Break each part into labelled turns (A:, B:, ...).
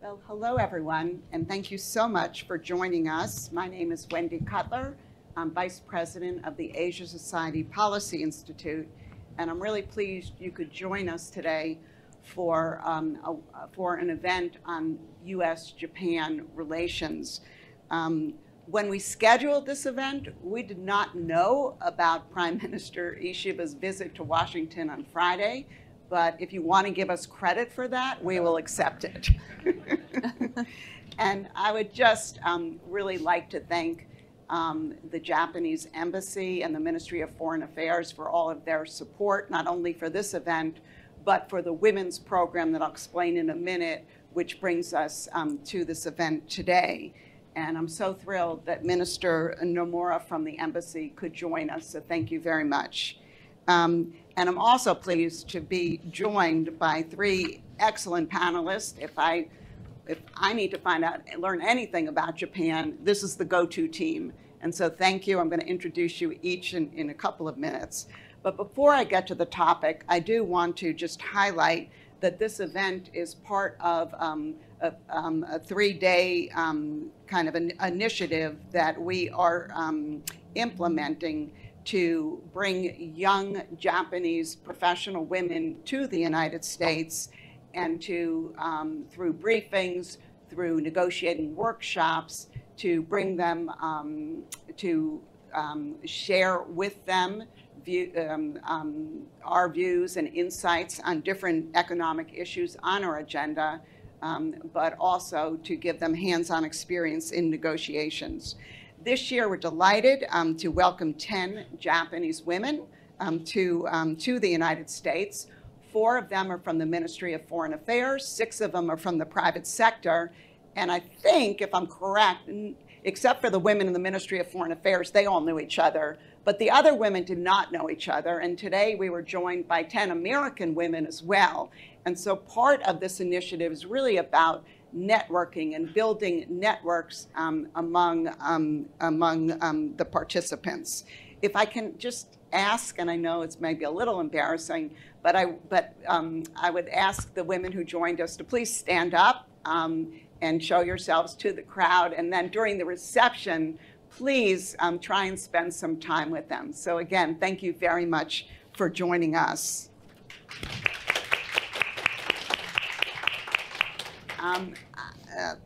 A: Well, hello, everyone, and thank you so much for joining us. My name is Wendy Cutler. I'm Vice President of the Asia Society Policy Institute, and I'm really pleased you could join us today for an event on U.S. Japan relations. When we scheduled this event, we did not know about Prime Minister Ishiba's visit to Washington on Friday. But if you want to give us credit for that, we will accept it. And I would just really like to thank the Japanese Embassy and the Ministry of Foreign Affairs for all of their support, not only for this event, but for the women's program that I'll explain in a minute, which brings us to this event today. And I'm so thrilled that Minister Nomura from the Embassy could join us, so thank you very much. And I'm also pleased to be joined by three excellent panelists. If I need to learn anything about Japan, this is the go-to team. And so thank you. I'm going to introduce you each in a couple of minutes. But before I get to the topic, I do want to just highlight that this event is part of a three-day kind of an initiative that we are implementing to bring young Japanese professional women to the United States and to, through briefings, through negotiating workshops, to bring them to share with them our views and insights on different economic issues on our agenda, but also to give them hands-on experience in negotiations. This year, we're delighted to welcome 10 Japanese women to the United States. 4 of them are from the Ministry of Foreign Affairs, 6 of them are from the private sector, and I think, if I'm correct, except for the women in the Ministry of Foreign Affairs, they all knew each other, but the other women did not know each other, and today we were joined by 10 American women as well. And so part of this initiative is really about networking and building networks among the participants. If I can just ask, and I know it's maybe a little embarrassing, but I would ask the women who joined us to please stand up and show yourselves to the crowd, and then during the reception, please try and spend some time with them. So again, thank you very much for joining us.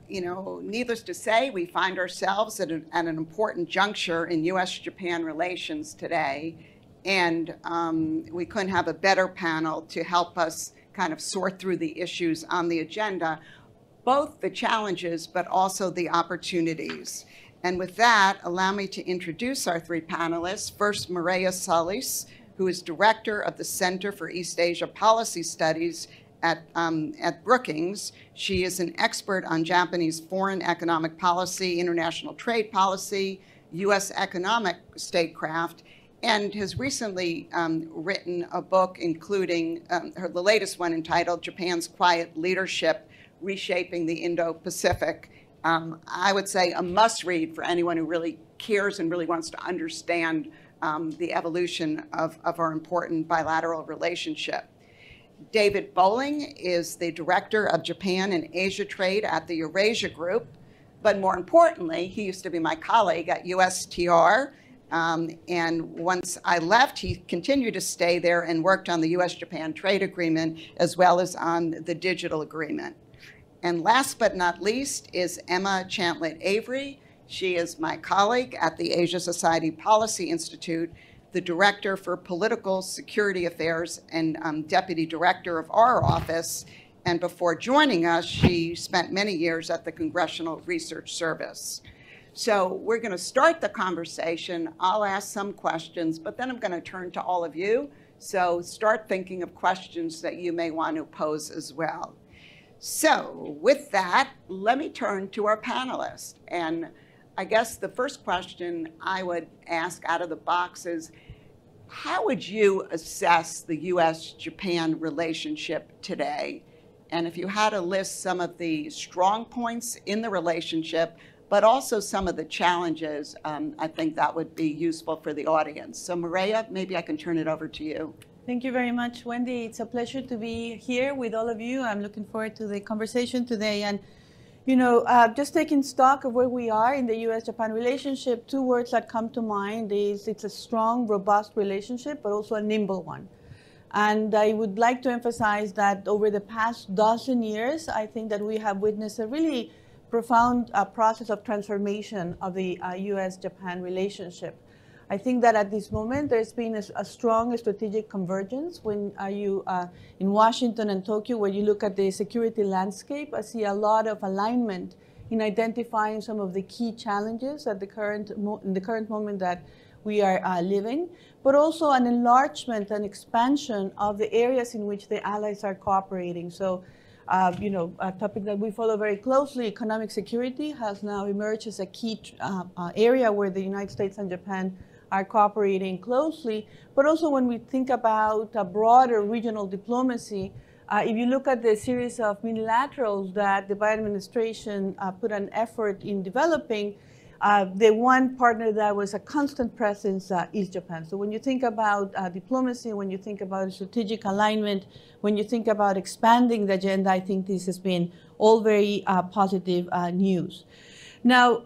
A: Needless to say, we find ourselves at an important juncture in U.S.-Japan relations today, and we couldn't have a better panel to help us kind of sort through the issues on the agenda, both the challenges but also the opportunities. And with that, allow me to introduce our 3 panelists. First, Mireya Solís, who is Director of the Center for East Asia Policy Studies at Brookings. She is an expert on Japanese foreign economic policy, international trade policy, U.S. economic statecraft, and has recently written a book including the latest one entitled Japan's Quiet Leadership, Reshaping the Indo-Pacific. I would say a must-read for anyone who really cares and really wants to understand the evolution of our important bilateral relationship. David Boling is the Director of Japan and Asia Trade at the Eurasia Group, but more importantly, he used to be my colleague at USTR, and once I left, he continued to stay there and worked on the U.S.-Japan trade agreement as well as on the digital agreement. And last but not least is Emma Chanlett-Avery. She is my colleague at the Asia Society Policy Institute, the Director for Political Security Affairs and Deputy Director of our office. And before joining us, she spent many years at the Congressional Research Service. So we're going to start the conversation. I'll ask some questions, but then I'm going to turn to all of you. So start thinking of questions that you may want to pose as well. So with that, let me turn to our panelists. And I guess the first question I would ask out of the box is, how would you assess the U.S.-Japan relationship today? And if you had to list some of the strong points in the relationship, but also some of the challenges, I think that would be useful for the audience. So Mireya, maybe I can turn it over to you.
B: Thank you very much, Wendy. It's a pleasure to be here with all of you. I'm looking forward to the conversation today. And Just taking stock of where we are in the U.S.-Japan relationship, two words that come to mind is it's a strong, robust relationship, but also a nimble one. And I would like to emphasize that over the past dozen years, I think that we have witnessed a really profound process of transformation of the U.S.-Japan relationship. I think that at this moment, there's been a strong strategic convergence when in Washington and Tokyo, where you look at the security landscape, I see a lot of alignment in identifying some of the key challenges at in the current moment that we are living, but also an enlargement and expansion of the areas in which the allies are cooperating. So, a topic that we follow very closely, economic security, has now emerged as a key area where the United States and Japan are cooperating closely. But also when we think about a broader regional diplomacy, if you look at the series of unilaterals that the Biden administration put an effort in developing, the one partner that was a constant presence is Japan. So when you think about diplomacy, when you think about strategic alignment, when you think about expanding the agenda, I think this has been all very positive news. Now,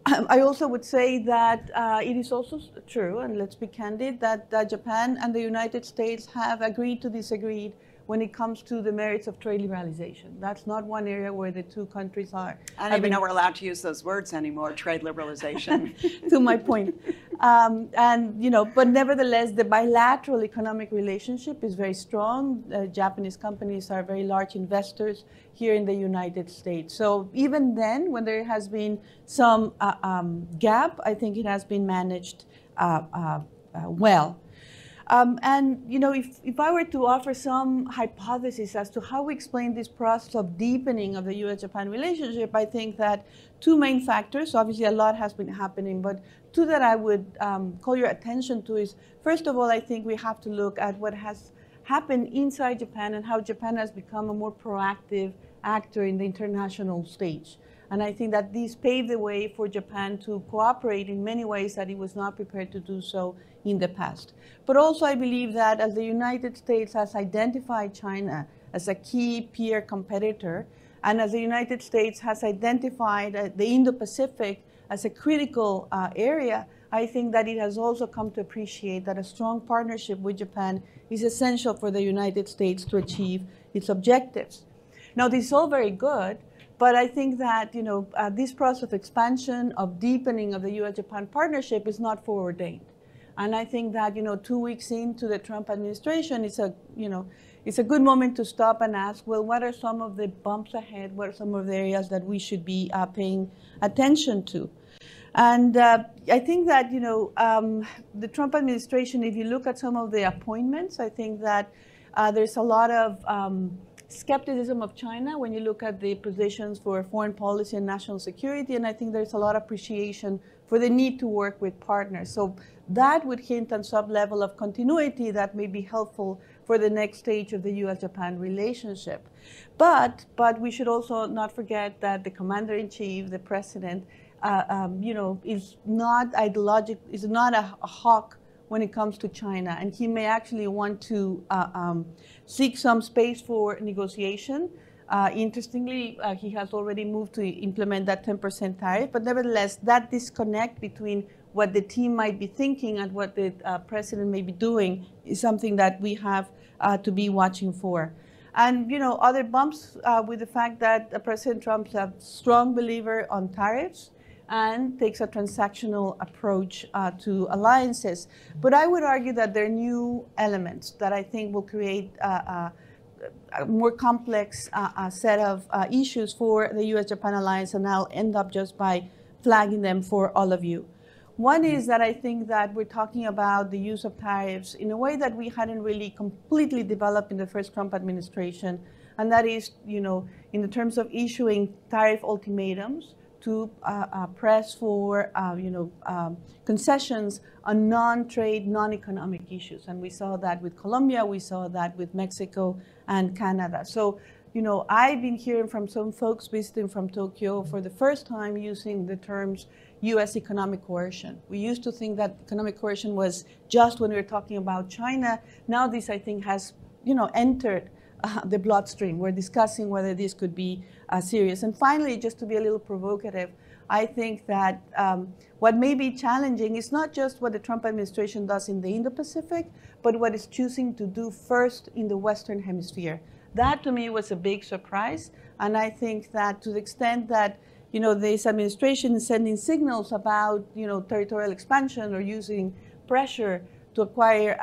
B: I also would say that it is also true, and let's be candid, that Japan and the United States have agreed to disagree when it comes to the merits of trade liberalization. That's not one area where the two countries are.
A: I don't even know we're allowed to use those words anymore, trade liberalization.
B: To my point. But nevertheless, the bilateral economic relationship is very strong. Japanese companies are very large investors here in the United States. So even then, when there has been some gap, I think it has been managed well. If I were to offer some hypothesis as to how we explain this process of deepening of the U.S.-Japan relationship, I think that two main factors, obviously a lot has been happening, but two that I would call your attention to is, first of all, I think we have to look at what has happened inside Japan and how Japan has become a more proactive actor in the international stage. And I think that this paved the way for Japan to cooperate in many ways that it was not prepared to do so in the past. But also I believe that as the United States has identified China as a key peer competitor, and as the United States has identified the Indo-Pacific as a critical area, I think that it has also come to appreciate that a strong partnership with Japan is essential for the United States to achieve its objectives. Now, this is all very good, but I think that this process of expansion, of deepening of the U.S.-Japan partnership is not foreordained. And I think that 2 weeks into the Trump administration, it's a good moment to stop and ask, well, what are some of the bumps ahead? What are some of the areas that we should be paying attention to? And I think that the Trump administration, if you look at some of the appointments, I think that there's a lot of skepticism of China when you look at the positions for foreign policy and national security, and I think there's a lot of appreciation for the need to work with partners. So that would hint on some level of continuity that may be helpful for the next stage of the U.S.-Japan relationship. But we should also not forget that the commander-in-chief, the president, is not ideologic, is not a hawk when it comes to China, and he may actually want to seek some space for negotiation. Interestingly, he has already moved to implement that 10% tariff, but nevertheless, that disconnect between what the team might be thinking and what the president may be doing is something that we have to be watching for. And other bumps with the fact that President Trump is a strong believer on tariffs and takes a transactional approach to alliances. But I would argue that there are new elements that I think will create a more complex set of issues for the U.S.-Japan alliance, and I'll end up just by flagging them for all of you. One is that I think that we're talking about the use of tariffs in a way that we hadn't really completely developed in the first Trump administration, and that is, in the terms of issuing tariff ultimatums to press for concessions on non-trade, non-economic issues. And we saw that with Colombia, we saw that with Mexico and Canada. So, I've been hearing from some folks visiting from Tokyo for the first time using the terms U.S. economic coercion. We used to think that economic coercion was just when we were talking about China. Now this, I think, has entered the bloodstream. We're discussing whether this could be serious. And finally, just to be a little provocative, I think that what may be challenging is not just what the Trump administration does in the Indo-Pacific, but what it's choosing to do first in the Western Hemisphere. That to me was a big surprise. And I think that to the extent that this administration is sending signals about territorial expansion or using pressure to acquire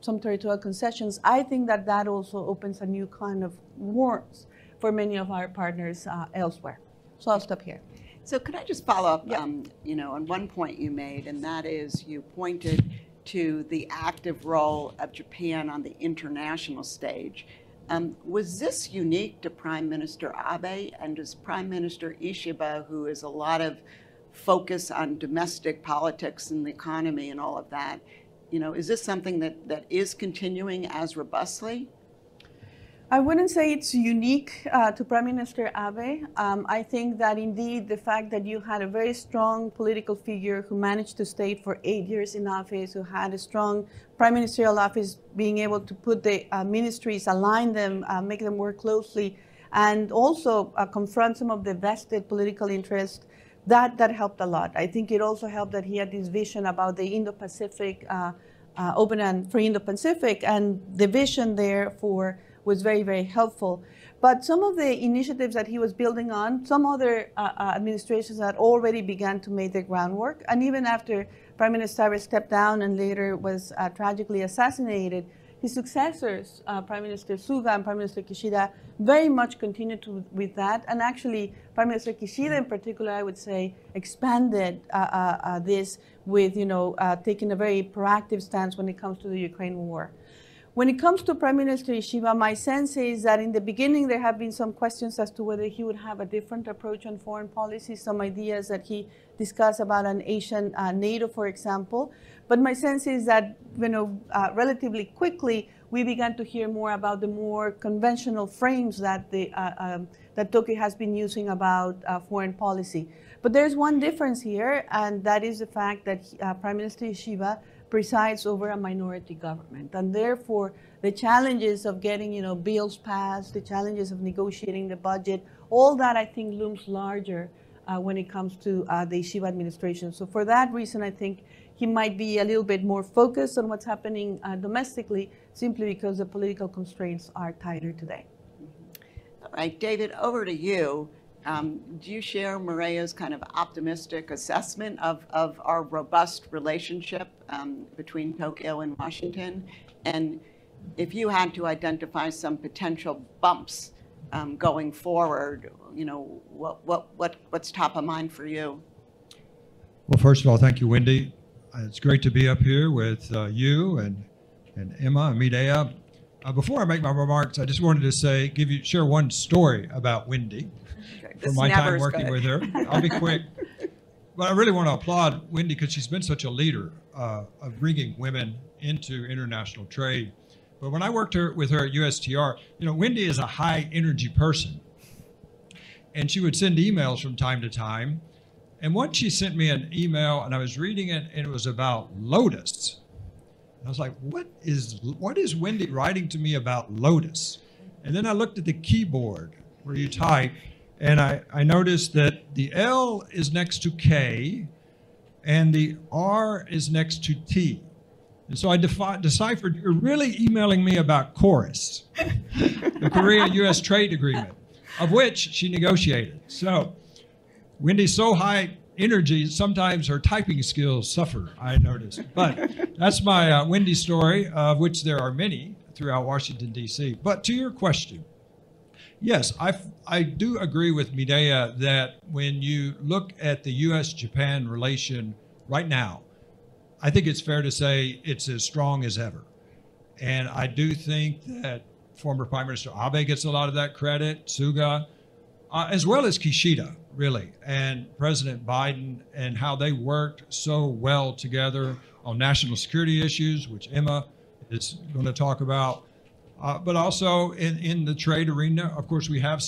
B: some territorial concessions, I think that that also opens a new kind of wars for many of our partners elsewhere. So I'll stop here.
A: So could I just follow up,
B: Yeah.
A: On one point you made, and that is you pointed to the active role of Japan on the international stage. Was this unique to Prime Minister Abe, and does Prime Minister Ishiba, who has a lot of focus on domestic politics and the economy and all of that, is this something that is continuing as robustly?
B: I wouldn't say it's unique to Prime Minister Abe. I think that indeed the fact that you had a very strong political figure who managed to stay for 8 years in office, who had a strong prime ministerial office, being able to put the ministries, align them, make them work closely, and also confront some of the vested political interests, that helped a lot. I think it also helped that he had this vision about the Indo-Pacific, open and free Indo-Pacific, and the vision therefore was very, very helpful. But some of the initiatives that he was building on, some other administrations had already began to make the groundwork. And even after Prime Minister Abe stepped down and later was tragically assassinated, his successors, Prime Minister Suga and Prime Minister Kishida, very much continued with that. And actually, Prime Minister Kishida in particular, I would say, expanded this with, taking a very proactive stance when it comes to the Ukraine war. When it comes to Prime Minister Ishiba, my sense is that in the beginning there have been some questions as to whether he would have a different approach on foreign policy, some ideas that he discussed about an Asian NATO, for example. But my sense is that relatively quickly we began to hear more about the more conventional frames that that Tokyo has been using about foreign policy. But there's one difference here, and that is the fact that Prime Minister Ishiba presides over a minority government, and therefore the challenges of getting bills passed, the challenges of negotiating the budget, all that I think looms larger when it comes to the Ishiba administration. So for that reason, I think he might be a little bit more focused on what's happening domestically, simply because the political constraints are tighter today.
A: All right, David, over to you. Do you share Mireya's kind of optimistic assessment of our robust relationship between Tokyo and Washington? And if you had to identify some potential bumps going forward, what's top of mind for you?
C: Well, first of all, thank you, Wendy. It's great to be up here with you and Emma and Mireya. Before I make my remarks, I just wanted to share one story about Wendy. From my time working with her. I'll be quick. But I really want to applaud Wendy because she's been such a leader of bringing women into international trade. But when I worked with her at USTR, Wendy is a high energy person. And she would send emails from time to time. And once she sent me an email and I was reading it and it was about Lotus. And I was like, what is Wendy writing to me about Lotus? And then I looked at the keyboard where you type. And I noticed that the L is next to K and the R is next to T. And so I deciphered, you're really emailing me about Chorus, the Korea-U.S. trade agreement, of which she negotiated. So Wendy's so high energy, sometimes her typing skills suffer, I noticed. But that's my Wendy story, of which there are many throughout Washington, D.C. But to your question, yes, I do agree with Mireya that when you look at the U.S. Japan relation right now, I think it's fair to say it's as strong as ever. And I do think that former Prime Minister Abe gets a lot of that credit, Suga, as well as Kishida, really, and President Biden, and how they worked so well together on national security issues, which Emma is going to talk about. But also in the trade arena, of course, we have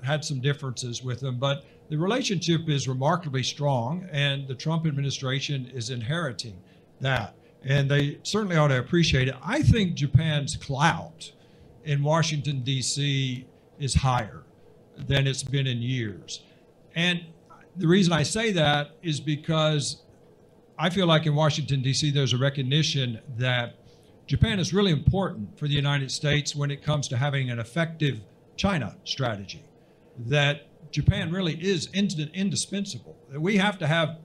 C: had some differences with them, but the relationship is remarkably strong, and the Trump administration is inheriting that, and they certainly ought to appreciate it. I think Japan's clout in Washington, D.C. is higher than it's been in years. And the reason I say that is because I feel like in Washington, D.C., there's a recognition that Japan is really important for the United States when it comes to having an effective China strategy, that Japan really is indispensable. That we have to have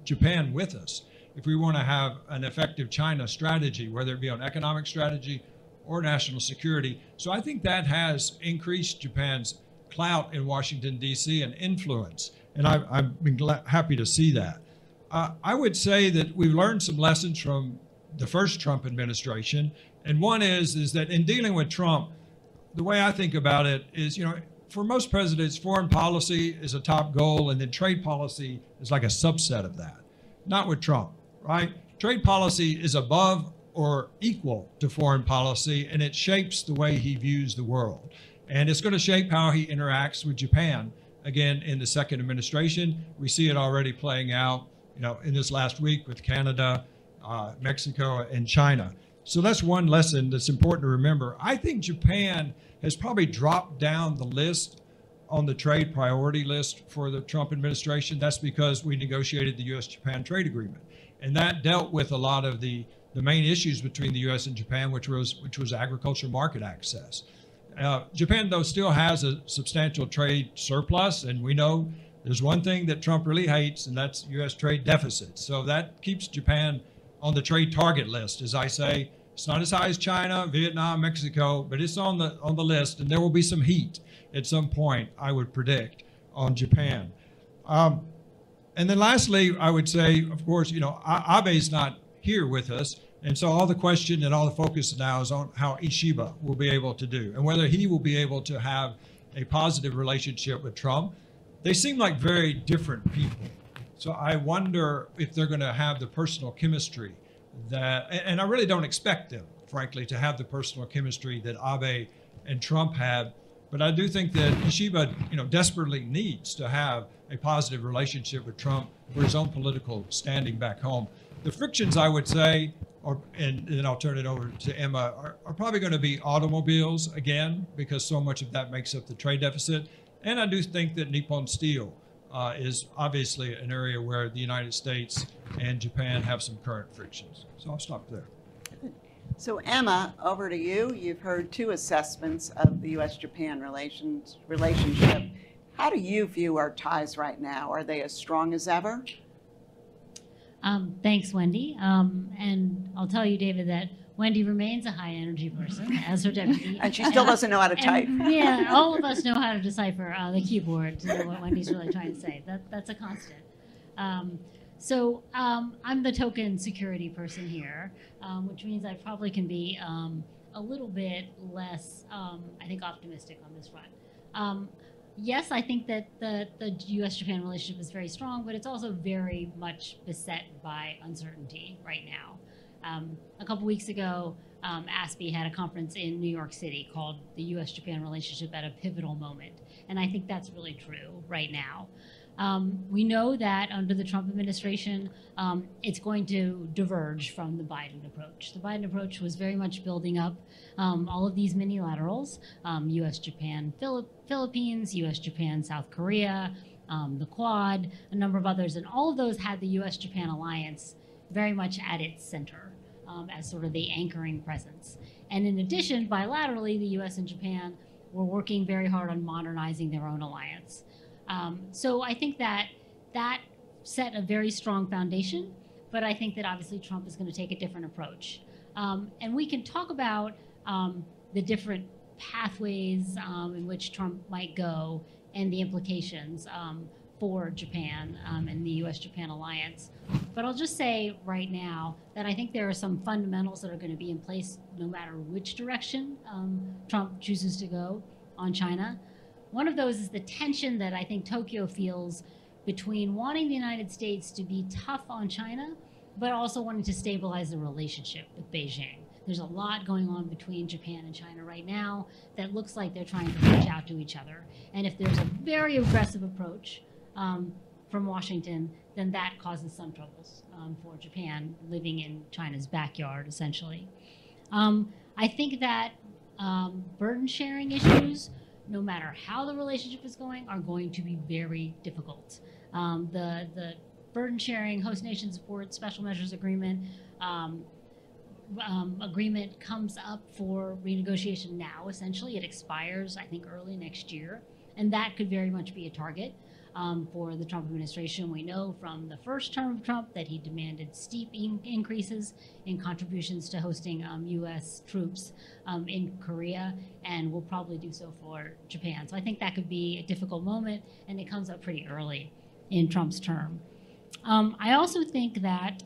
C: Japan with us if we want to have an effective China strategy, whether it be on economic strategy or national security. So I think that has increased Japan's clout in Washington, D.C. and influence. And I've been happy to see that. I would say that we've learned some lessons from the first Trump administration. And one is that in dealing with Trump, the way I think about it is, for most presidents, foreign policy is a top goal, and then trade policy is like a subset of that. Not with Trump, right? Trade policy is above or equal to foreign policy, and it shapes the way he views the world. And it's going to shape how he interacts with Japan. Again, in the second administration, we see it already playing out, in this last week with Canada, Mexico, and China. So that's one lesson that's important to remember. I think Japan has probably dropped down the list on the trade priority list for the Trump administration. That's because we negotiated the U.S. Japan trade agreement. And that dealt with a lot of the main issues between the U.S. and Japan, which was agriculture market access. Japan, though, still has a substantial trade surplus, and we know there's one thing that Trump really hates, and that's U.S. trade deficits. So that keeps Japan on the trade target list. As I say, it's not as high as China, Vietnam, Mexico, but it's on the list, and there will be some heat at some point, I would predict, on Japan. And then lastly, I would say, of course, Abe's not here with us, and so all the question and all the focus now is on how Ishiba will be able to do, and whether he will be able to have a positive relationship with Trump. They seem like very different people. So I wonder if they're going to have the personal chemistry that, and I really don't expect them, frankly, to have the personal chemistry that Abe and Trump had. But I do think that Ishiba, desperately needs to have a positive relationship with Trump for his own political standing back home. The frictions, I would say, and then I'll turn it over to Emma, are probably going to be automobiles again, because so much of that makes up the trade deficit. And I do think that Nippon Steel is obviously an area where the United States and Japan have some current frictions. So I'll stop there.
A: So Emma, over to you. You've heard two assessments of the U.S.-Japan relationship. How do you view our ties right now? Are they as strong as ever?
D: Thanks, Wendy. And I'll tell you, David, that Wendy remains a high-energy person, as her deputy.
A: And she still doesn't know how to type.
D: Yeah, all of us know how to decipher the keyboard to know what Wendy's really trying to say. That's a constant. So I'm the token security person here, which means I probably can be a little bit less, I think, optimistic on this front. Yes, I think that the U.S.-Japan relationship is very strong, but it's also very much beset by uncertainty right now. A couple weeks ago, ASPE had a conference in New York City called the U.S.-Japan relationship at a pivotal moment, and I think that's really true right now. We know that under the Trump administration, it's going to diverge from the Biden approach. The Biden approach was very much building up all of these mini-laterals, U.S.-Japan Philippines, U.S.-Japan South Korea, the Quad, a number of others, and all of those had the U.S.-Japan alliance very much at its center as sort of the anchoring presence. And in addition, bilaterally, the U.S. and Japan were working very hard on modernizing their own alliance. So I think that set a very strong foundation, but I think that obviously Trump is going to take a different approach. And we can talk about the different pathways in which Trump might go and the implications for Japan and the U.S.-Japan alliance. But I'll just say right now that I think there are some fundamentals that are going to be in place no matter which direction Trump chooses to go on China. One of those is the tension that I think Tokyo feels between wanting the United States to be tough on China, but also wanting to stabilize the relationship with Beijing. There's a lot going on between Japan and China right now that looks like they're trying to reach out to each other. And if there's a very aggressive approach from Washington, then that causes some troubles for Japan living in China's backyard, essentially. I think that burden sharing issues, no matter how the relationship is going, are going to be very difficult. The burden sharing, host nation support, special measures agreement comes up for renegotiation now. Essentially, it expires, I think, early next year, and that could very much be a target for the Trump administration. We know from the first term of Trump that he demanded steep increases in contributions to hosting U.S. troops in Korea, and will probably do so for Japan. So I think that could be a difficult moment, and it comes up pretty early in Trump's term. I also think that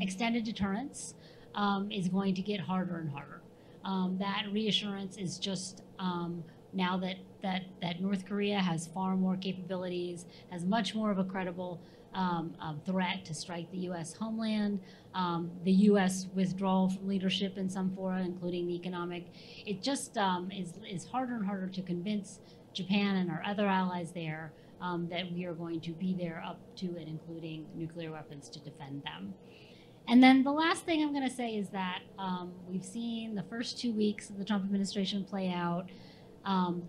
D: extended deterrence is going to get harder and harder. That reassurance is just now that North Korea has far more capabilities, has much more of a credible threat to strike the U.S. homeland, the U.S. withdrawal from leadership in some fora, including the economic. It just is harder and harder to convince Japan and our other allies there that we are going to be there up to and including nuclear weapons to defend them. And then the last thing I'm going to say is that we've seen the first 2 weeks of the Trump administration play out.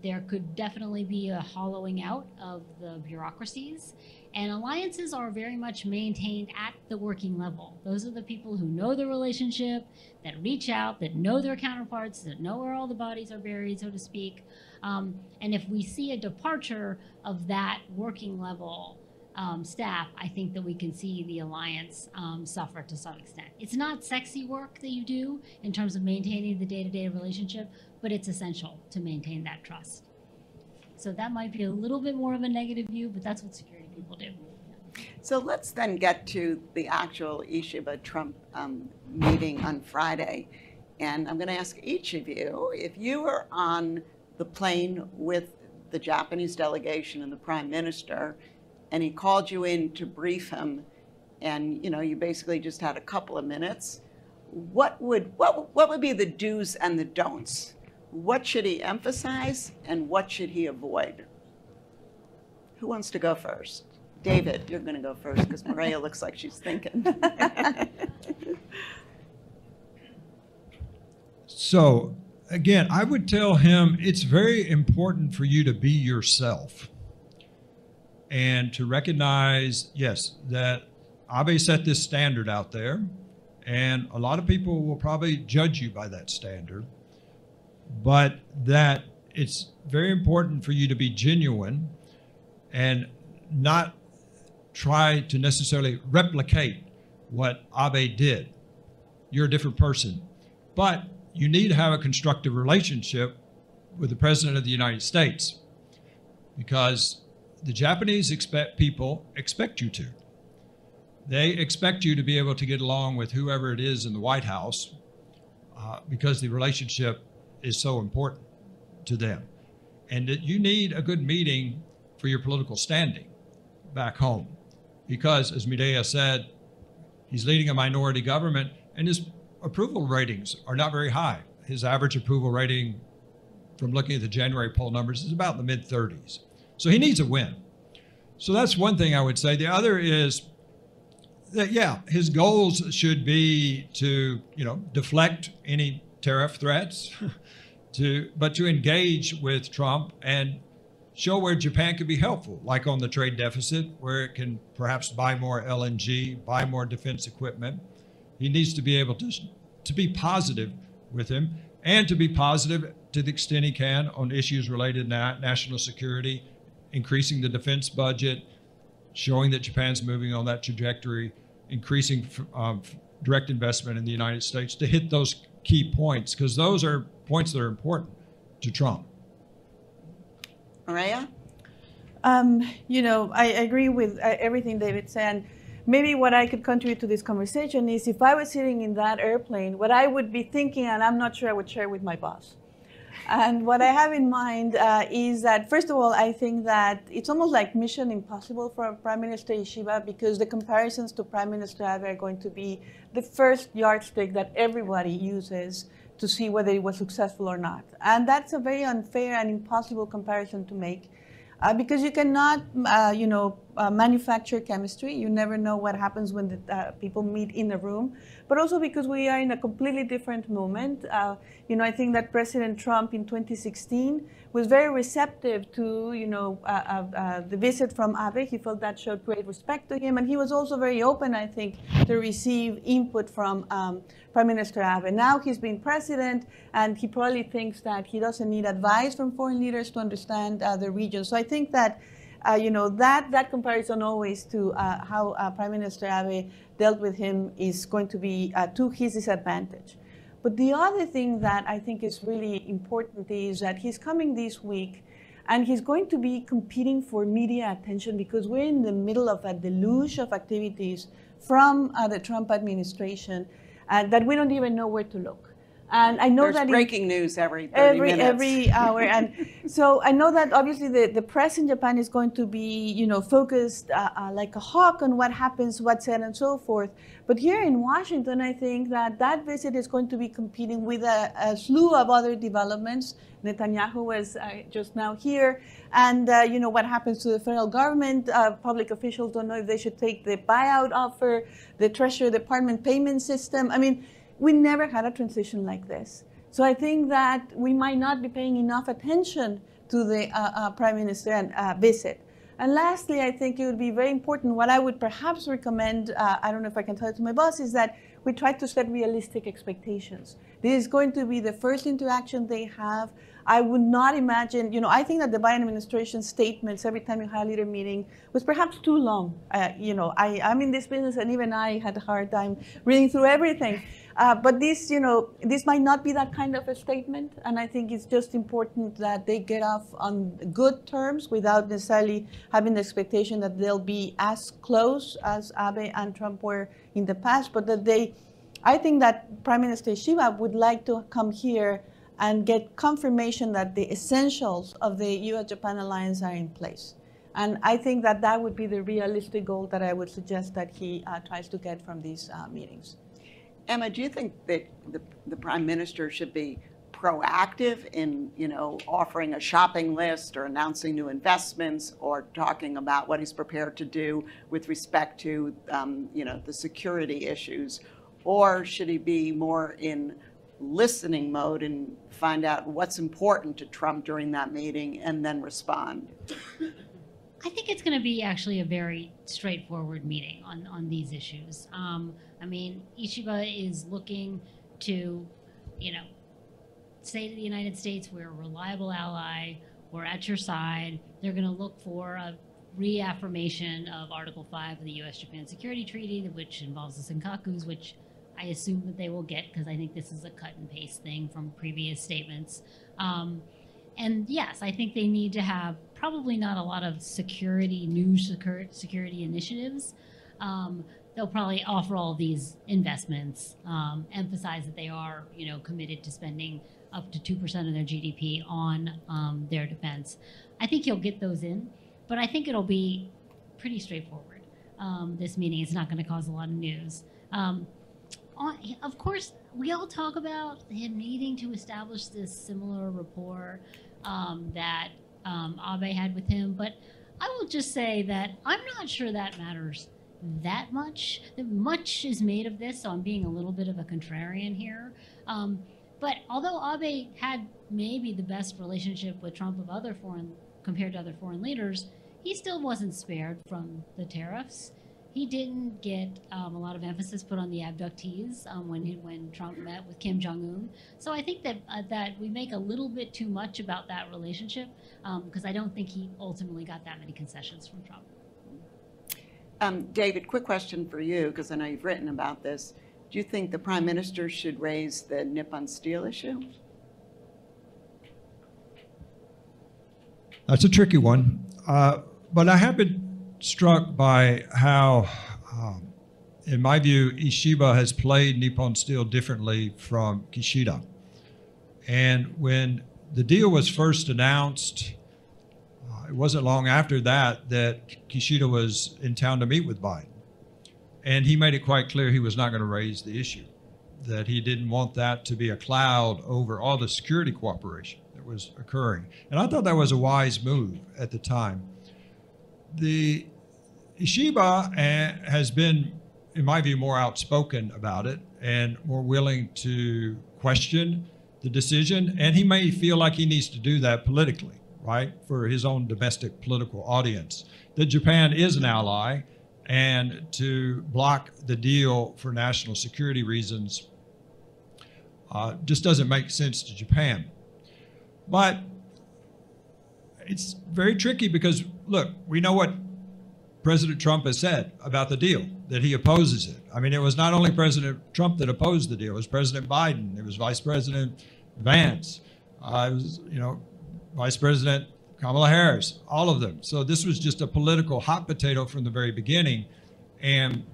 D: There could definitely be a hollowing out of the bureaucracies, and alliances are very much maintained at the working level. Those are the people who know the relationship, that reach out, that know their counterparts, that know where all the bodies are buried, so to speak. And if we see a departure of that working level staff, I think that we can see the alliance suffer to some extent. It's not sexy work that you do in terms of maintaining the day-to-day relationship, but it's essential to maintain that trust. So that might be a little bit more of a negative view, but that's what security people do.
A: So let's then get to the actual Ishiba Trump meeting on Friday. And I'm going to ask each of you, if you were on the plane with the Japanese delegation and the Prime Minister, and he called you in to brief him, and you basically just had a couple of minutes, what would be the do's and the don'ts? What should he emphasize, and what should he avoid? Who wants to go first? David, you're going to go first because Mireya looks like she's thinking.
C: So, again, I would tell him it's very important for you to be yourself and to recognize, yes, that Abe set this standard out there, and a lot of people will probably judge you by that standard, but that it's very important for you to be genuine and not try to necessarily replicate what Abe did. You're a different person, but you need to have a constructive relationship with the President of the United States, because the Japanese people expect you to. They expect you to be able to get along with whoever it is in the White House because the relationship is so important to them. And that you need a good meeting for your political standing back home. Because, as Mireya said, he's leading a minority government and his approval ratings are not very high. His average approval rating, from looking at the January poll numbers, is about in the mid-30s. So he needs a win. So that's one thing I would say. The other is that, yeah, his goals should be to, deflect any tariff threats, but to engage with Trump and show where Japan could be helpful, like on the trade deficit, where it can perhaps buy more LNG, buy more defense equipment. He needs to be able to be positive with him, and to be positive to the extent he can on issues related to national security, increasing the defense budget, showing that Japan's moving on that trajectory, increasing direct investment in the United States, to hit those key points, because those are points that are important to Trump.
A: Mireya?
B: I agree with everything David said. Maybe what I could contribute to this conversation is, if I was sitting in that airplane, what I would be thinking, and I'm not sure I would share with my boss. And what I have in mind is that, first of all, I think that it's almost like mission impossible for Prime Minister Ishiba, because the comparisons to Prime Minister Abe are going to be the first yardstick that everybody uses to see whether it was successful or not. And that's a very unfair and impossible comparison to make, because you cannot, manufacture chemistry. You never know what happens when the people meet in a room, but also because we are in a completely different moment. I think that President Trump in 2016 was very receptive to, the visit from Abe. He felt that showed great respect to him, and he was also very open, I think, to receive input from Prime Minister Abe. Now he's been president, and he probably thinks that he doesn't need advice from foreign leaders to understand the region. So I think that, that comparison always to how Prime Minister Abe dealt with him is going to be to his disadvantage. But the other thing that I think is really important is that he's coming this week, and he's going to be competing for media attention because we're in the middle of a deluge of activities from the Trump administration that we don't even know where to look. And I know
A: There's
B: that
A: breaking news every 30 minutes.
B: Every hour. And so I know that obviously the press in Japan is going to be, focused like a hawk on what happens, what's said, and so forth. But here in Washington, I think that visit is going to be competing with a slew of other developments. Netanyahu was just now here. And, what happens to the federal government. Public officials don't know if they should take the buyout offer, the Treasury Department payment system. I mean, we never had a transition like this. So I think that we might not be paying enough attention to the Prime Minister visit. And lastly, I think it would be very important, what I would perhaps recommend, I don't know if I can tell it to my boss, is that we try to set realistic expectations. This is going to be the first interaction they have. I would not imagine, I think that the Biden administration statements every time you had a leader meeting was perhaps too long. I'm in this business, and even I had a hard time reading through everything. But this, this might not be that kind of a statement, and I think it's just important that they get off on good terms without necessarily having the expectation that they'll be as close as Abe and Trump were in the past, but that I think that Prime Minister Ishiba would like to come here and get confirmation that the essentials of the U.S.-Japan alliance are in place. And I think that that would be the realistic goal that I would suggest that he tries to get from these meetings.
A: Emma, do you think that the Prime Minister should be proactive in, offering a shopping list or announcing new investments or talking about what he's prepared to do with respect to, the security issues? Or should he be more in listening mode and find out what's important to Trump during that meeting and then respond?
D: I think it's going to be actually a very straightforward meeting on these issues. Ishiba is looking to, say to the United States, we're a reliable ally, we're at your side. They're going to look for a reaffirmation of Article 5 of the U.S.-Japan Security Treaty, which involves the Senkakus, which I assume that they will get because I think this is a cut and paste thing from previous statements. And yes, I think they need to have probably not a lot of new security initiatives. They'll probably offer all these investments, emphasize that they are, committed to spending up to 2% of their GDP on their defense. I think he'll get those in, but I think it'll be pretty straightforward. This meeting is not going to cause a lot of news. Of course, we all talk about him needing to establish this similar rapport that Abe had with him, but I will just say that I'm not sure that matters that much. Much is made of this, so I'm being a little bit of a contrarian here. But although Abe had maybe the best relationship with Trump compared to other foreign leaders, he still wasn't spared from the tariffs. He didn't get a lot of emphasis put on the abductees when Trump met with Kim Jong-un. So I think that we make a little bit too much about that relationship because I don't think he ultimately got that many concessions from Trump.
A: David, quick question for you, because I know you've written about this. Do you think the Prime Minister should raise the Nippon Steel issue?
C: That's a tricky one. But I have been struck by how, in my view, Ishiba has played Nippon Steel differently from Kishida. And when the deal was first announced, it wasn't long after that Kishida was in town to meet with Biden. And he made it quite clear he was not going to raise the issue, that he didn't want that to be a cloud over all the security cooperation that was occurring. And I thought that was a wise move at the time. The Ishiba has been, in my view, more outspoken about it and more willing to question the decision. And he may feel like he needs to do that politically, right, for his own domestic political audience, that Japan is an ally, and to block the deal for national security reasons just doesn't make sense to Japan. But it's very tricky because, look, we know what President Trump has said about the deal, that he opposes it. I mean, it was not only President Trump that opposed the deal, it was President Biden, it was Vice President Vance, it was, Vice President Kamala Harris, all of them. So this was just a political hot potato from the very beginning. And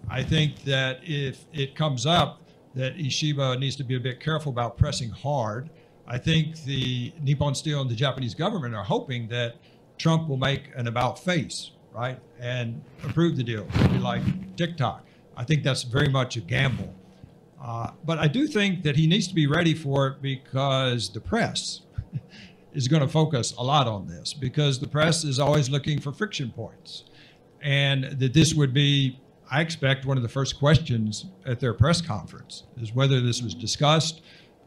C: I think that if it comes up that Ishiba needs to be a bit careful about pressing hard, I think the Nippon Steel and the Japanese government are hoping that Trump will make an about face, right, and approve the deal, like TikTok. I think that's very much a gamble. But I do think that he needs to be ready for it because the press is going to focus a lot on this, because the press is always looking for friction points. And that this would be, I expect, one of the first questions at their press conference is whether this was discussed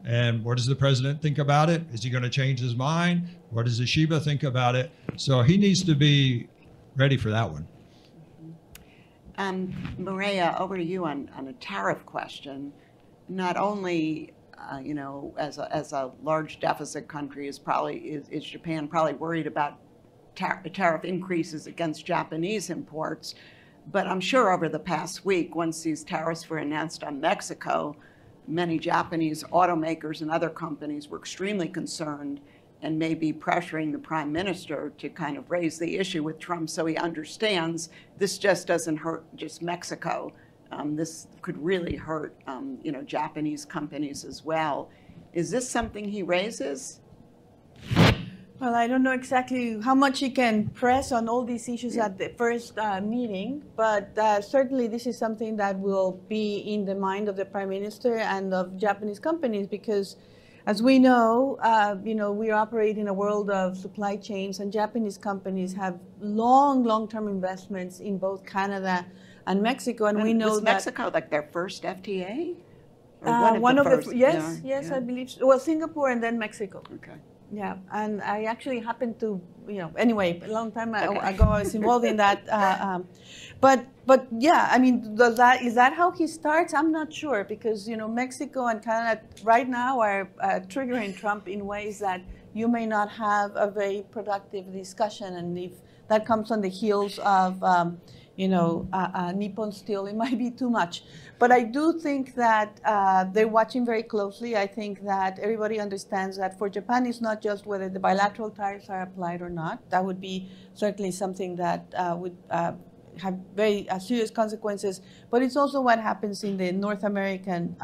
C: and what does the president think about it? Is he going to change his mind? What does Ishiba think about it? So he needs to be ready for that one.
A: Mireya, over to you on a tariff question. Not only, as a large deficit country, is Japan probably worried about tariff increases against Japanese imports, but I'm sure over the past week, once these tariffs were announced on Mexico, many Japanese automakers and other companies were extremely concerned and may be pressuring the prime minister to kind of raise the issue with Trump so he understands this just doesn't hurt just Mexico. This could really hurt, Japanese companies as well. Is this something he raises?
B: Well, I don't know exactly how much he can press on all these issues at the first meeting, but certainly this is something that will be in the mind of the Prime Minister and of Japanese companies, because as we know, we operate in a world of supply chains, and Japanese companies have long-term investments in both Canada and Mexico, and we know
A: was
B: that
A: Mexico like their first FTA?
B: One of the first, yes,
A: yeah.
B: I believe so. Well, Singapore and then Mexico.
A: Okay.
B: Yeah, and I actually happened to, anyway, a long time ago I was involved in that. But yeah, I mean, is that how he starts? I'm not sure, because Mexico and Canada right now are triggering Trump in ways that you may not have a very productive discussion, and if that comes on the heels of Nippon Steel, it might be too much. But I do think that they're watching very closely. I think that everybody understands that for Japan, it's not just whether the bilateral tariffs are applied or not. That would be certainly something that would have very serious consequences. But it's also what happens in the North American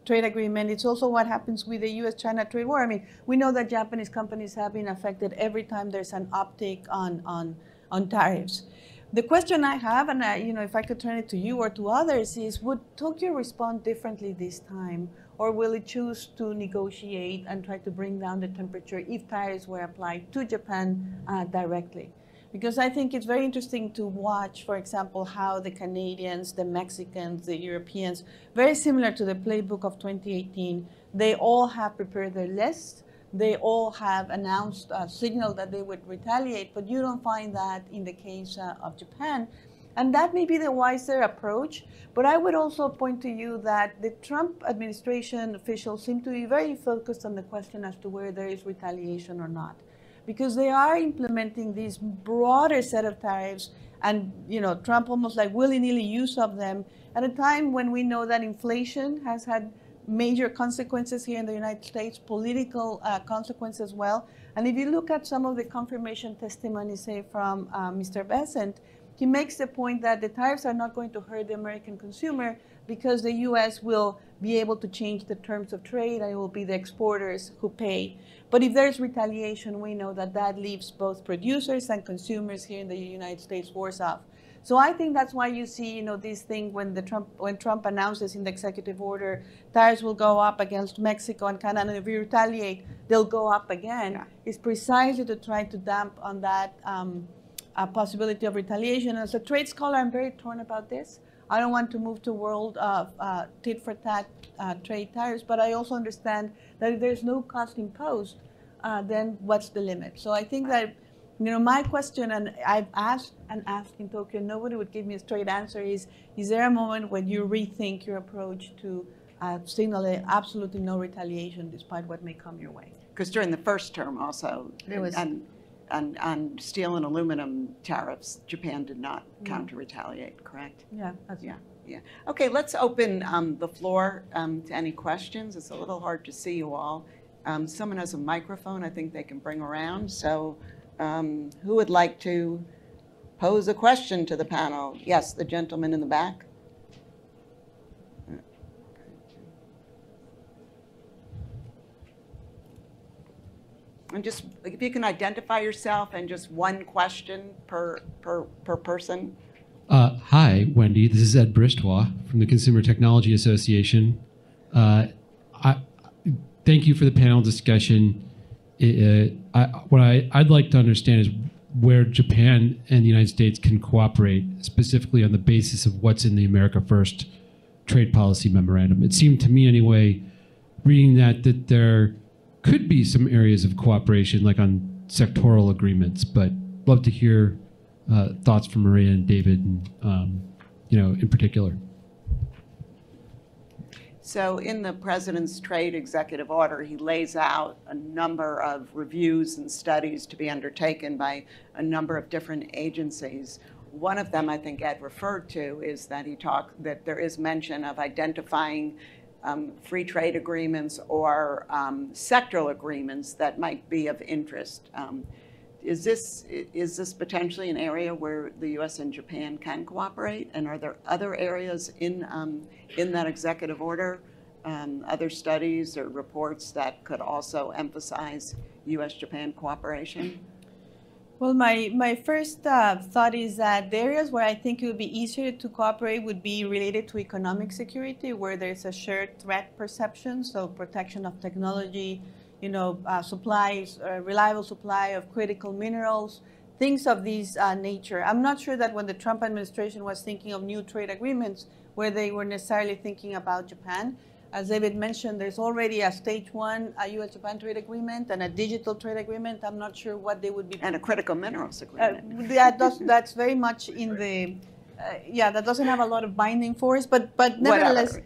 B: trade agreement. It's also what happens with the U.S.-China trade war. I mean, we know that Japanese companies have been affected every time there's an uptick on tariffs. The question I have, and if I could turn it to you or to others, is would Tokyo respond differently this time, or will it choose to negotiate and try to bring down the temperature if tariffs were applied to Japan directly? Because I think it's very interesting to watch, for example, how the Canadians, the Mexicans, the Europeans, very similar to the playbook of 2018, they all have prepared their lists. They all have announced a signal that they would retaliate, but you don't find that in the case of Japan. And that may be the wiser approach. But I would also point to you that the Trump administration officials seem to be very focused on the question as to whether there is retaliation or not, because they are implementing this broader set of tariffs, and Trump almost like willy-nilly use of them at a time when we know that inflation has had major consequences here in the United States, political consequences as well. And if you look at some of the confirmation testimony, say from Mr. Besant, he makes the point that the tariffs are not going to hurt the American consumer because the U.S. will be able to change the terms of trade, and it will be the exporters who pay. But if there's retaliation, we know that that leaves both producers and consumers here in the United States worse off. So I think that's why you see, this thing when Trump announces in the executive order, tariffs will go up against Mexico and Canada, and if we retaliate, they'll go up again. Yeah. Is precisely to try to damp on that possibility of retaliation. As a trade scholar, I'm very torn about this. I don't want to move to world of tit-for-tat trade tariffs, but I also understand that if there's no cost imposed, then what's the limit? So I think that, my question, and I've asked and asked in Tokyo, nobody would give me a straight answer, is there a moment when you rethink your approach to signal absolutely no retaliation despite what may come your way?
A: Because during the first term also,
B: There was-
A: on steel and aluminum tariffs, Japan did not counter-retaliate, correct?
B: Yeah,
A: Yeah. Okay, let's open the floor to any questions. It's a little hard to see you all. Someone has a microphone I think they can bring around. So who would like to pose a question to the panel? Yes, the gentleman in the back. And just, if you can identify yourself and just one question per person.
E: Hi, Wendy. This is Ed Bristois from the Consumer Technology Association. Thank you for the panel discussion. What I'd like to understand is where Japan and the United States can cooperate, specifically on the basis of what's in the America First trade policy memorandum. It seemed to me anyway, reading that there could be some areas of cooperation, like on sectoral agreements, but love to hear thoughts from Mireya and David, and, in particular.
A: So in the President's Trade Executive Order, he lays out a number of reviews and studies to be undertaken by a number of different agencies. One of them I think Ed referred to is that that there is mention of identifying free trade agreements or sectoral agreements that might be of interest. Is this potentially an area where the U.S. and Japan can cooperate? And are there other areas in that executive order, other studies or reports that could also emphasize U.S.-Japan cooperation?
B: Well, my first thought is that the areas where I think it would be easier to cooperate would be related to economic security, where there's a shared threat perception, so protection of technology, supplies, reliable supply of critical minerals, things of this nature. I'm not sure that when the Trump administration was thinking of new trade agreements, where they were necessarily thinking about Japan. As David mentioned, there's already a stage one U.S.-Japan trade agreement and a digital trade agreement. I'm not sure what they would be.
A: And a critical minerals agreement.
B: That's very much in the, that doesn't have a lot of binding force, but nevertheless.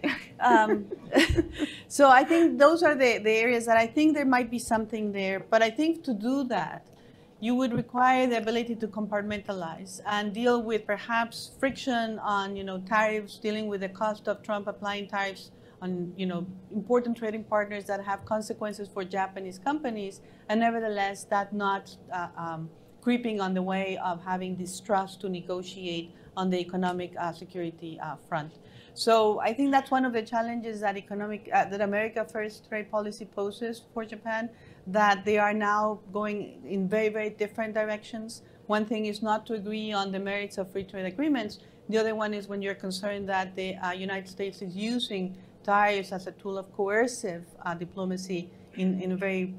B: So I think those are the areas that I think there might be something there. But I think to do that, you would require the ability to compartmentalize and deal with perhaps friction on, tariffs, dealing with the cost of Trump applying tariffs on, important trading partners that have consequences for Japanese companies, and nevertheless that not creeping on the way of having distrust to negotiate on the economic security front. So I think that's one of the challenges that that America First trade policy poses for Japan, that they are now going in very, very different directions. One thing is not to agree on the merits of free trade agreements. The other one is when you're concerned that the United States is using tariffs as a tool of coercive diplomacy in a very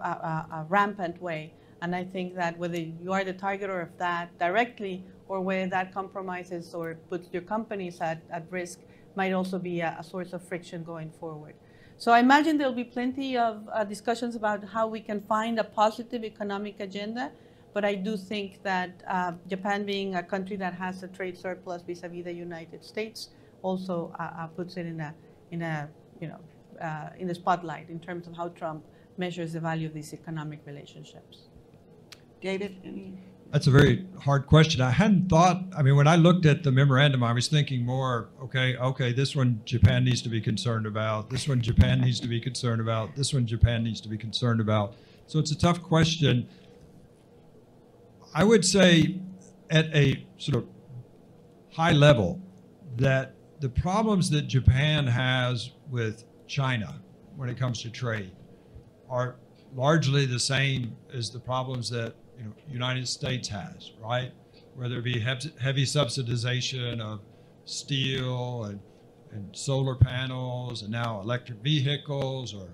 B: rampant way. And I think that whether you are the targeter of that directly or whether that compromises or puts your companies at risk might also be a source of friction going forward. So I imagine there'll be plenty of discussions about how we can find a positive economic agenda. But I do think that Japan, being a country that has a trade surplus vis-a-vis the United States, also puts it in the spotlight in terms of how Trump measures the value of these economic relationships.
A: David, any?
C: That's a very hard question. I hadn't thought, when I looked at the memorandum, I was thinking more, okay, this one Japan needs to be concerned about, this one Japan needs to be concerned about, this one Japan needs to be concerned about. So it's a tough question. I would say at a sort of high level that the problems that Japan has with China when it comes to trade are largely the same as the problems that United States has, right? Whether it be heavy subsidization of steel and solar panels and now electric vehicles, or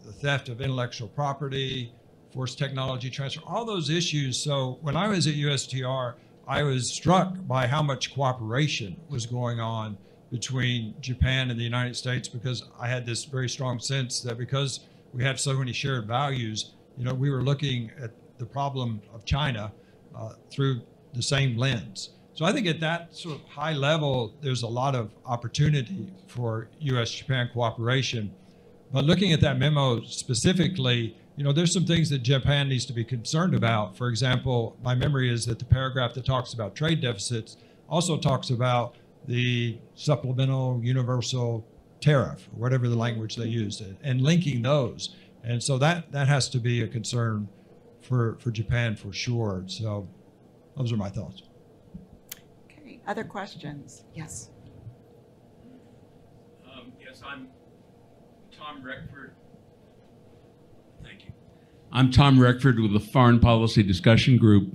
C: the theft of intellectual property forced technology transfer, all those issues. So when I was at USTR, I was struck by how much cooperation was going on between Japan and the United States, because I had this very strong sense that because we have so many shared values, we were looking at the problem of China through the same lens. So I think at that sort of high level, there's a lot of opportunity for U.S.-Japan cooperation. But looking at that memo specifically, there's some things that Japan needs to be concerned about. For example, my memory is that the paragraph that talks about trade deficits also talks about the supplemental universal tariff, or whatever the language they used, and linking those. And so that has to be a concern for Japan for sure. So those are my thoughts.
A: Okay, other questions? Yes.
F: Yes, I'm Tom Reckford. Thank you. I'm Tom Reckford with the Foreign Policy Discussion Group.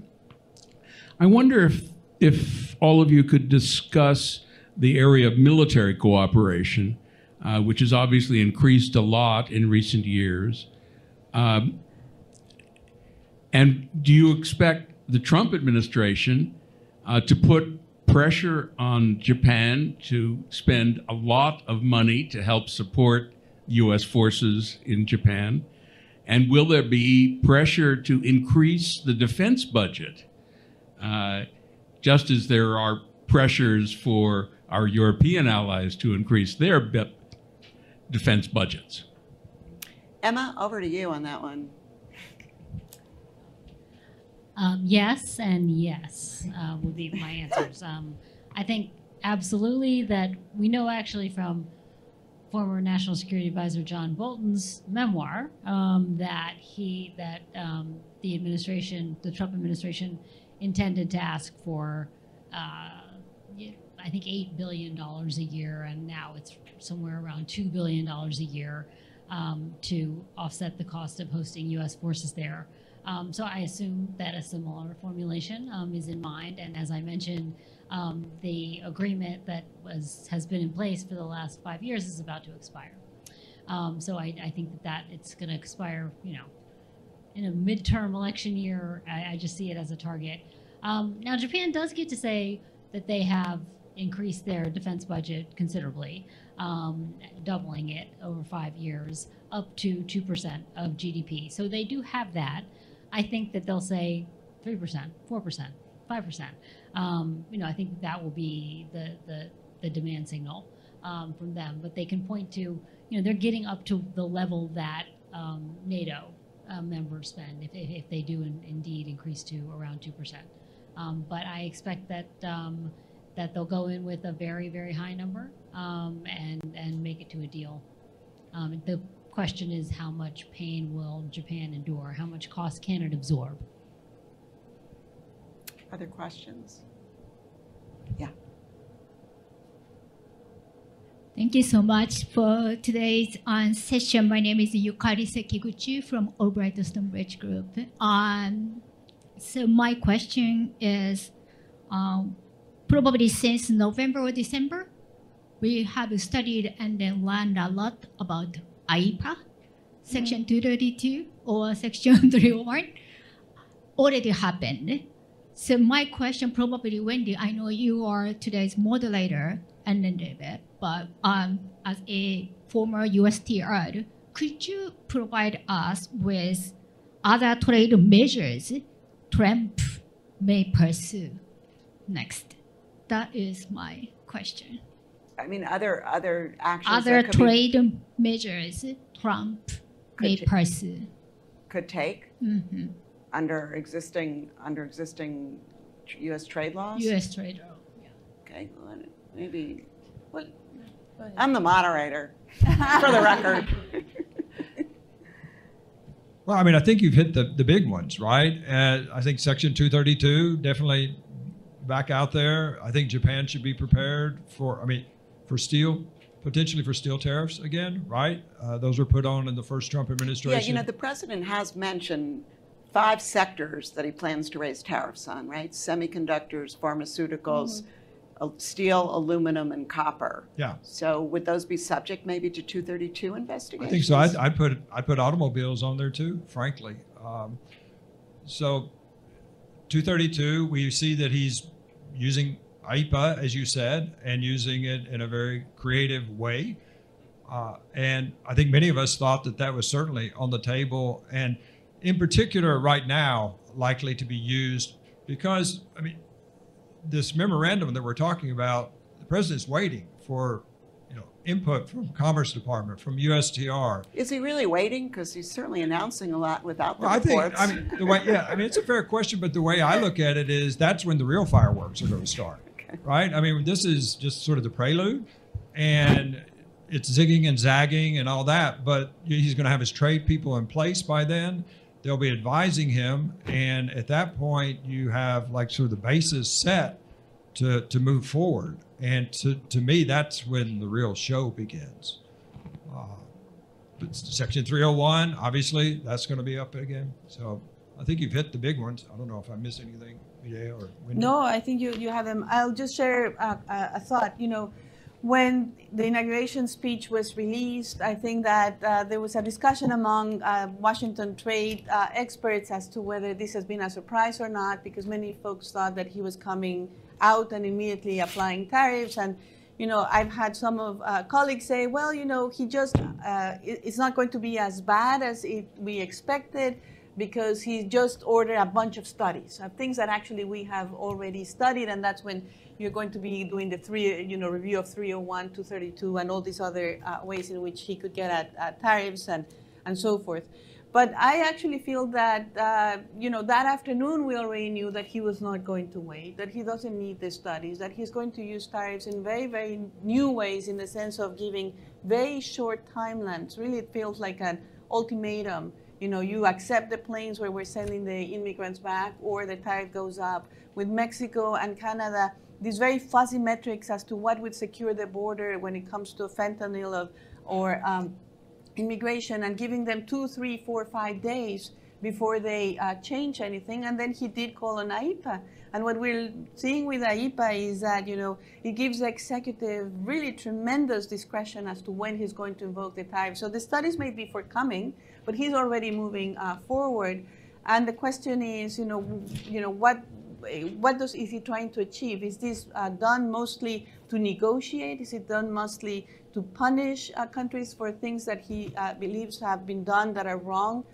F: I wonder if all of you could discuss the area of military cooperation, which has obviously increased a lot in recent years. And do you expect the Trump administration to put pressure on Japan to spend a lot of money to help support U.S. forces in Japan? And will there be pressure to increase the defense budget, just as there are pressures for our European allies to increase their defense budgets?
A: Emma, over to you on that one.
D: Yes and yes would be my answers. I think absolutely that we know actually from former National Security Advisor John Bolton's memoir that the administration, the Trump administration, intended to ask for I think $8 billion a year, and now it's somewhere around $2 billion a year to offset the cost of hosting U.S. forces there. So I assume that a similar formulation is in mind, and as I mentioned, the agreement that has been in place for the last 5 years is about to expire. So I think that it's going to expire, in a midterm election year. I just see it as a target. Now Japan does get to say that they have increased their defense budget considerably, doubling it over 5 years, up to 2% of GDP. So they do have that. I think that they'll say 3%, 4%, 5%. I think that will be the demand signal from them. But they can point to, they're getting up to the level that NATO members spend if they do indeed increase to around 2%. But I expect that that they'll go in with a very, very high number and make it to a deal. The question is, how much pain will Japan endure? How much cost can it absorb?
A: Other questions? Yeah.
G: Thank you so much for today's session. My name is Yukari Sekiguchi from Albright Stonebridge Group. So my question is, probably since November or December, we have studied and then learned a lot about IPA, Section 232 or Section 301 already happened. So my question, probably Wendy, I know you are today's moderator, and then but as a former USTR, could you provide us with other trade measures Trump may pursue next? That is my question.
A: I mean, other actions.
G: Other trade measures Trump may pursue.
A: Could take under existing U.S. trade laws.
G: U.S. trade law. Yeah.
A: Okay, well, maybe. Well, I'm the moderator, for the record.
C: Well, I mean, I think you've hit the big ones, right? I think Section 232 definitely back out there. I think Japan should be prepared for steel, potentially for steel tariffs again, right? Those were put on in the first Trump administration.
A: Yeah, the president has mentioned 5 sectors that he plans to raise tariffs on, right? Semiconductors, pharmaceuticals, steel, aluminum, and copper.
C: Yeah.
A: So would those be subject maybe to 232 investigations?
C: I think so. I'd put automobiles on there too, frankly. So 232, we see that he's using IPA, as you said, and using it in a very creative way. And I think many of us thought that that was certainly on the table, and in particular right now, likely to be used because, I mean, this memorandum that we're talking about, the president's waiting for, input from Commerce Department, from USTR.
A: Is he really waiting? Because he's certainly announcing a lot without the
C: Well,
A: reports.
C: I think, it's a fair question, but the way I look at it is that's when the real fireworks are going to start,
A: Okay.
C: right? I mean, this is just sort of the prelude, and it's zigging and zagging and all that, but he's going to have his trade people in place by then. They'll be advising him, and at that point, you have like sort of the basis set to move forward. And to me, that's when the real show begins. But Section 301, obviously, that's going to be up again. So I think you've hit the big ones. I don't know if I missed anything, Mireya or Wendy.
B: No, I think you have them. I'll just share a thought. When the inauguration speech was released, I think that there was a discussion among Washington trade experts as to whether this has been a surprise or not, because many folks thought that he was coming out and immediately applying tariffs. And, I've had some of colleagues say, well, he just, it's not going to be as bad as we expected, because he just ordered a bunch of studies of things that actually we have already studied, and that's when you're going to be doing the review of 301, 232, and all these other ways in which he could get at tariffs and so forth. But I actually feel that, that afternoon we already knew that he was not going to wait, that he doesn't need the studies, that he's going to use tariffs in very, very new ways, in the sense of giving very short timelines. Really, it feels like an ultimatum. You accept the planes where we're sending the immigrants back, or the tariff goes up. With Mexico and Canada, these very fuzzy metrics as to what would secure the border when it comes to fentanyl or immigration, and giving them 2, 3, 4, 5 days before they change anything. And then he did call on AIPA. And what we're seeing with AIPA is that, it gives the executive really tremendous discretion as to when he's going to invoke the tariff. So the studies may be forthcoming, but he's already moving forward. And the question is, what is he trying to achieve? Is this done mostly to negotiate? Is it done mostly to punish countries for things that he believes have been done that are wrong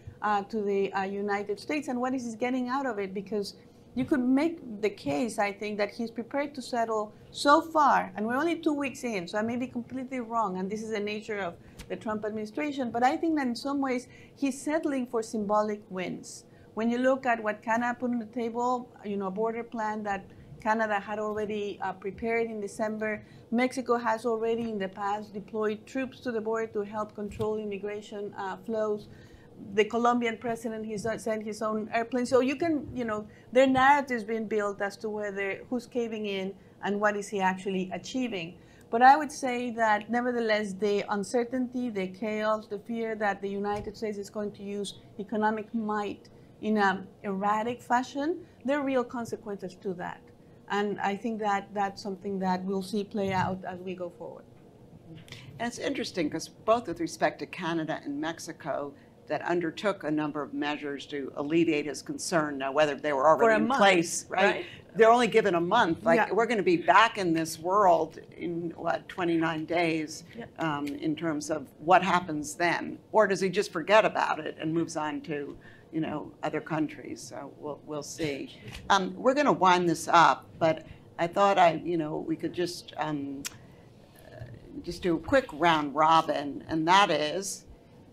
B: to the United States? And what is he getting out of it? Because you could make the case, I think, that he's prepared to settle so far, and we're only 2 weeks in, so I may be completely wrong, and this is the nature of the Trump administration, but I think that in some ways he's settling for symbolic wins. When you look at what Canada put on the table, a border plan that Canada had already prepared in December. Mexico has already in the past deployed troops to the border to help control immigration flows. The Colombian president, he's sent his own airplanes. So you can, their narrative's been built as to who's caving in and what is he actually achieving. But I would say that nevertheless, the uncertainty, the chaos, the fear that the United States is going to use economic might in an erratic fashion, there are real consequences to that. And I think that that's something that we'll see play out as we go forward.
A: And it's interesting because both with respect to Canada and Mexico, that undertook a number of measures to alleviate his concern. Now, whether they were already in place, right? They're only given a month. We're going to be back in this world in, 29 days in terms of what happens then. Or does he just forget about it and moves on to, other countries? So we'll see. We're going to wind this up, but I thought we could just do a quick round robin, and that is,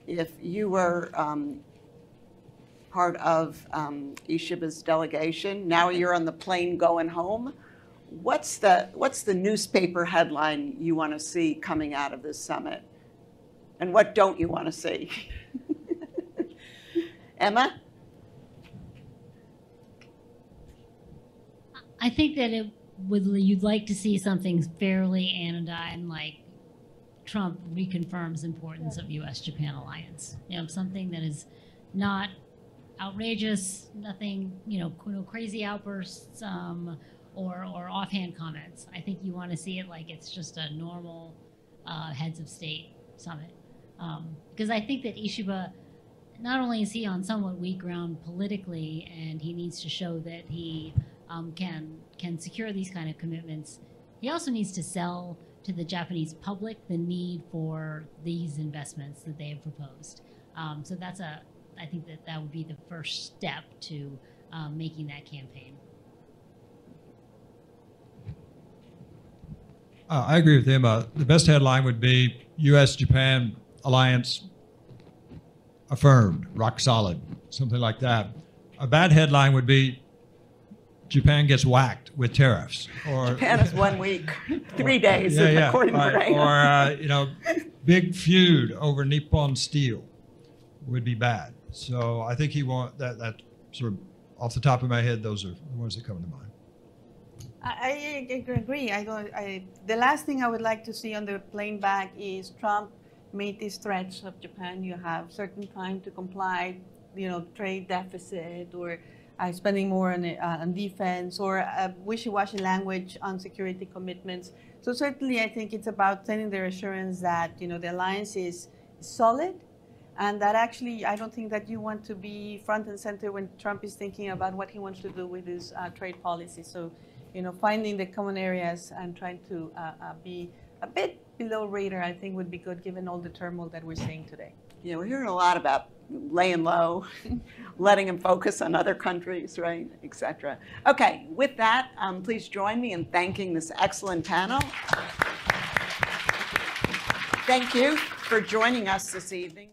A: if you were part of Ishiba's delegation, now you're on the plane going home, what's the newspaper headline you want to see coming out of this summit? And what don't you want to see? Emma?
D: I think that you'd like to see something fairly anodyne, like Trump reconfirms importance of U.S. Japan alliance. Something that is not outrageous, nothing, no crazy outbursts or offhand comments. I think you want to see it like it's just a normal heads of state summit. Because I think that Ishiba not only is he on somewhat weak ground politically, and he needs to show that he can secure these kind of commitments, he also needs to sell to the Japanese public the need for these investments that they have proposed. So I think that would be the first step to making that campaign.
C: I agree with Emma. The best headline would be U.S. Japan alliance affirmed, rock solid, something like that. A bad headline would be Japan gets whacked with tariffs. Or
A: Japan is 1 week, 3 days,
C: yeah,
A: according to
C: right.
A: Mireya.
C: Or big feud over Nippon Steel would be bad. So I think he want that sort of off the top of my head. Those are the ones that come to mind.
B: I agree. The last thing I would like to see on the plane back is Trump made these threats of Japan. You have certain time to comply, trade deficit, or spending more on defense, or wishy-washy language on security commitments. So certainly I think it's about sending the assurance that the alliance is solid, and that actually I don't think that you want to be front and center when Trump is thinking about what he wants to do with his trade policy. So finding the common areas and trying to be a bit below radar, I think would be good given all the turmoil that we're seeing today.
A: Yeah, we're hearing a lot about laying low, letting him focus on other countries, right, et cetera. Okay, with that, please join me in thanking this excellent panel. Thank you for joining us this evening.